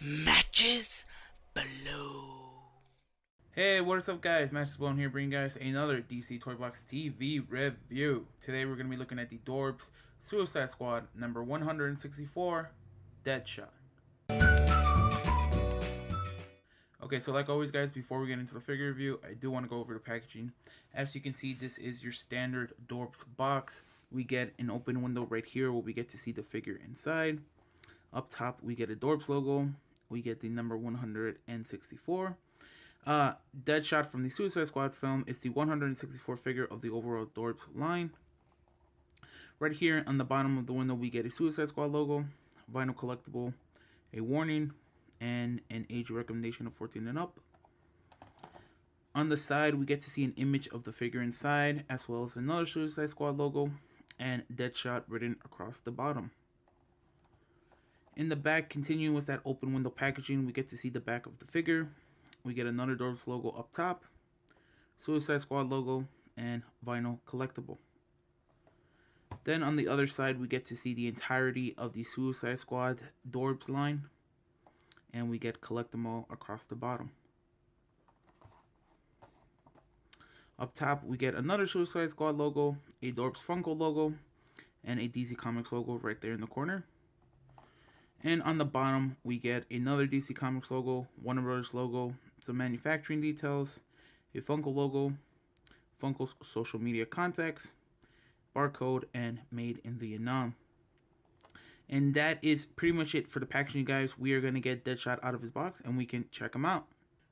Matches Balone. Hey, what's up guys? Matches Balone here, bringing guys another DC Toy Box TV review. Today we're going to be looking at the Dorbz Suicide Squad number 164, Deadshot. Okay, so like always guys, before we get into the figure review, I do want to go over the packaging. As you can see, this is your standard Dorbz box. We get an open window right here where we get to see the figure inside. Up top, we get a Dorbz logo. We get the number 164. Deadshot from the Suicide Squad film is the 164 figure of the overall Dorbz line. Right here on the bottom of the window, we get a Suicide Squad logo, vinyl collectible, a warning, and an age recommendation of 14 and up. On the side, we get to see an image of the figure inside, as well as another Suicide Squad logo, and Deadshot written across the bottom. In the back, continuing with that open window packaging, we get to see the back of the figure. We get another Dorbz logo up top, Suicide Squad logo, and vinyl collectible. Then on the other side, we get to see the entirety of the Suicide Squad Dorbz line, and we get collect them all across the bottom. Up top, we get another Suicide Squad logo, a Dorbz Funko logo, and a DC Comics logo right there in the corner. And on the bottom, we get another DC Comics logo, Warner Brothers logo, some manufacturing details, a Funko logo, Funko's social media contacts, barcode, and made in Vietnam. And that is pretty much it for the packaging, guys. We are going to get Deadshot out of his box, and we can check him out.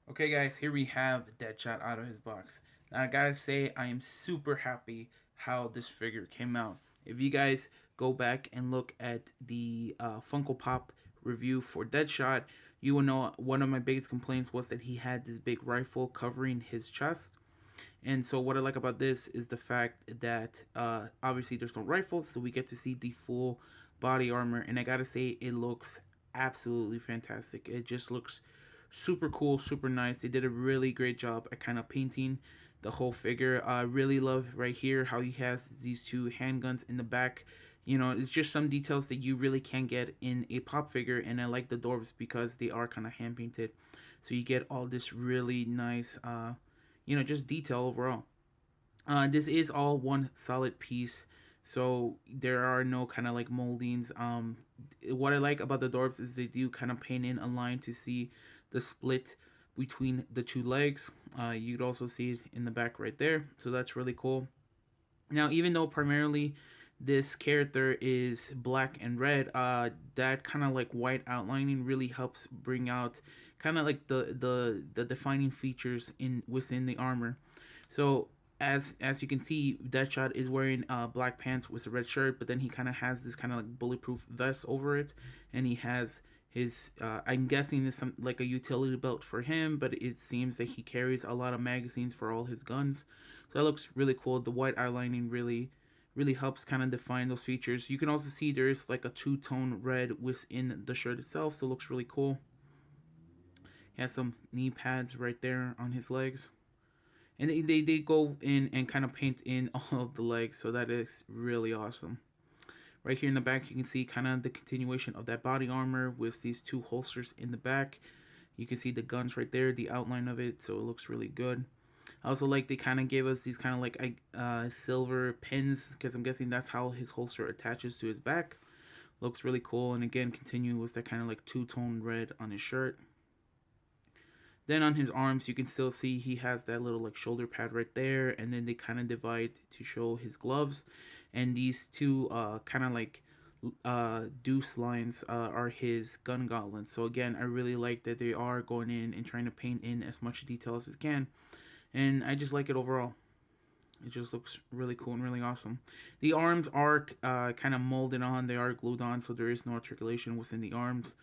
Okay, guys, here we have Deadshot out of his box. Now, I gotta say, I am super happy how this figure came out. If you guys go back and look at the Funko Pop review for Deadshot, you will know one of my biggest complaints was that he had this big rifle covering his chest. And so what I like about this is the fact that obviously there's no rifle, so we get to see the full body armor, and I gotta say, it looks absolutely fantastic. It just looks super cool, super nice. They did a really great job at kind of painting the whole figure. I really love right here how he has these two handguns in the back. You know, it's just some details that you really can't get in a pop figure, and I like the Dorbz because they are kind of hand painted, so you get all this really nice you know, just detail overall. This is all one solid piece, so there are no kind of like moldings. What I like about the Dorbz is they do kind of paint in a line to see the split between the two legs. You'd also see it in the back right there, so that's really cool. Now, even though primarily this character is black and red, that kind of like white outlining really helps bring out kind of like the defining features in within the armor. So as you can see, Deadshot is wearing black pants with a red shirt, but then he kind of has this kind of like bulletproof vest over it, and he has his I'm guessing this some like a utility belt for him, but it seems that he carries a lot of magazines for all his guns. So that looks really cool. The white outlining really helps kind of define those features. You can also see there's like a two-tone red within the shirt itself, so it looks really cool. He has some knee pads right there on his legs, and they go in and kind of paint in all of the legs, so that is really awesome. Right here in the back, you can see kind of the continuation of that body armor with these two holsters in the back. You can see the guns right there, the outline of it, so it looks really good. I also like they kind of gave us these kind of like silver pins, because I'm guessing that's how his holster attaches to his back. Looks really cool, and again, continue with that kind of like two-tone red on his shirt. Then on his arms, you can still see he has that little like shoulder pad right there, and then they kind of divide to show his gloves, and these two kind of like deuce lines are his gun gauntlets. So again, I really like that they are going in and trying to paint in as much detail as they can, and I just like it overall. It just looks really cool and really awesome. The arms are kind of molded on, they are glued on, so there is no articulation within the arms.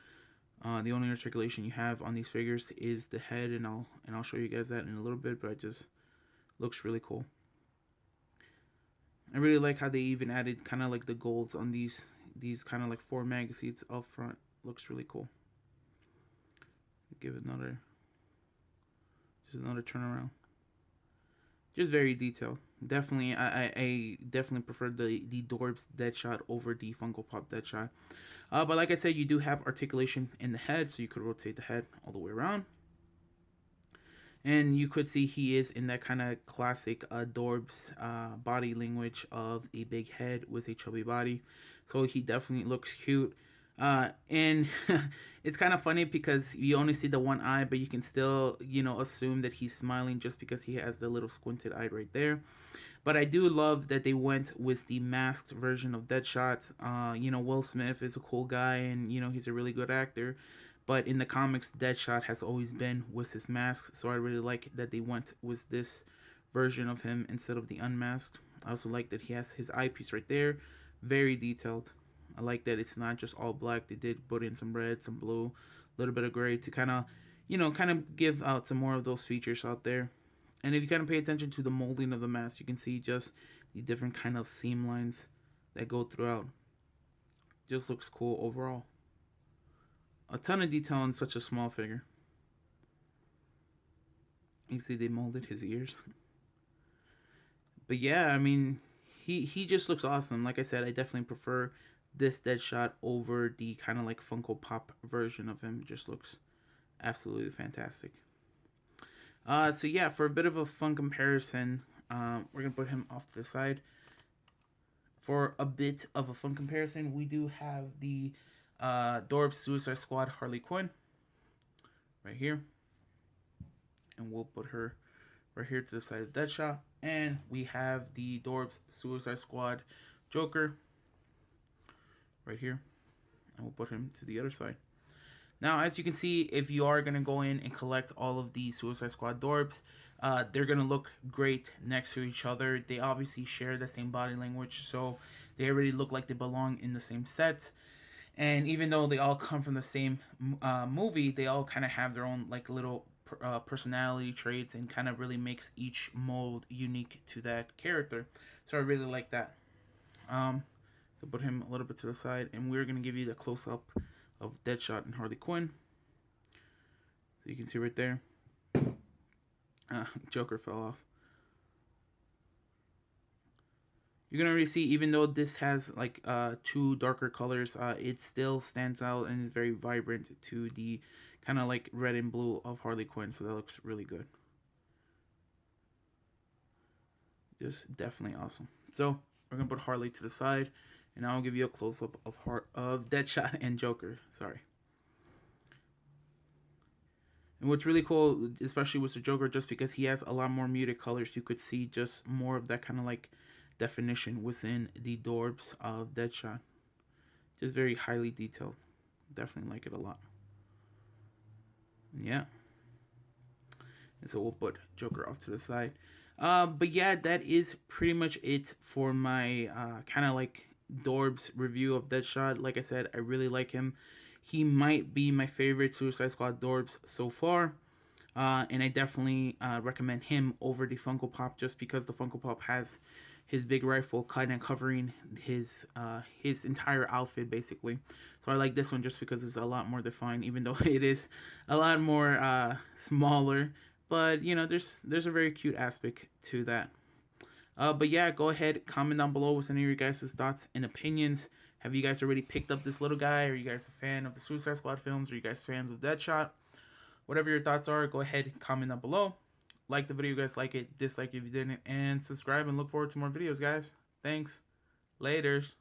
The only articulation you have on these figures is the head, and I'll show you guys that in a little bit, but it just looks really cool. I really like how they even added kind of like the golds on these kind of like 4 magazines up front. Looks really cool. Give it just another turnaround. Just very detailed. Definitely, I definitely prefer the Dorbz Deadshot over the Funko Pop Deadshot. But like I said, you do have articulation in the head, so you could rotate the head all the way around. And you could see he is in that kind of classic Dorbz body language of a big head with a chubby body. So he definitely looks cute. And it's kind of funny because you only see the one eye, but you can still, assume that he's smiling just because he has the little squinted eye right there. But I do love that they went with the masked version of Deadshot. Will Smith is a cool guy, and he's a really good actor. But in the comics, Deadshot has always been with his mask, so I really like that they went with this version of him instead of the unmasked. I also like that he has his eyepiece right there, very detailed. I like that it's not just all black. They did put in some red, some blue, a little bit of gray to kind of give out some more of those features out there. And if you kind of pay attention to the molding of the mask, you can see just the different kind of seam lines that go throughout. Just looks cool overall. A ton of detail in such a small figure. You can see they molded his ears. But yeah, I mean, he just looks awesome. Like I said, I definitely prefer this Deadshot over the kind of like Funko Pop version of him. Just looks absolutely fantastic. So yeah, for a bit of a fun comparison, we're gonna put him off to the side. For a bit of a fun comparison, we do have the Dorbz Suicide Squad Harley Quinn right here, and we'll put her right here to the side of Deadshot. And we have the Dorbz Suicide Squad Joker right here, and we'll put him to the other side. Now, as you can see, if you are going to go in and collect all of the Suicide Squad Dorbz, they're going to look great next to each other. They obviously share the same body language, so they already look like they belong in the same set. And even though they all come from the same movie, they all kind of have their own like little personality traits and kind of really makes each mold unique to that character. So I really like that. I'll put him a little bit to the side, and we're going to give you the close-up of Deadshot and Harley Quinn. So you can see right there. Joker fell off. You're gonna really see, even though this has like two darker colors, it still stands out and is very vibrant to the kind of like red and blue of Harley Quinn. So that looks really good. Just definitely awesome. So we're gonna put Harley to the side, and I'll give you a close up of Deadshot and Joker. Sorry. And what's really cool, especially with the Joker, just because he has a lot more muted colors, you could see just more of that kind of like definition within the Dorbz of Deadshot. Just very highly detailed. Definitely like it a lot. Yeah. And so we'll put Joker off to the side. But yeah, that is pretty much it for my kind of like Dorbz review of Deadshot. Like I said, I really like him. He might be my favorite Suicide Squad Dorbz so far. And I definitely recommend him over the Funko Pop, just because the Funko Pop has his big rifle kind of covering his entire outfit basically. So I like this one just because it's a lot more defined, even though it is a lot more smaller. But there's a very cute aspect to that. But yeah, go ahead, comment down below with any of your guys' thoughts and opinions. Have you guys already picked up this little guy? Are you guys a fan of the Suicide Squad films? Are you guys fans of Deadshot? Whatever your thoughts are, go ahead, comment down below. Like the video if you guys like it, dislike if you didn't, and subscribe and look forward to more videos, guys. Thanks. Laters.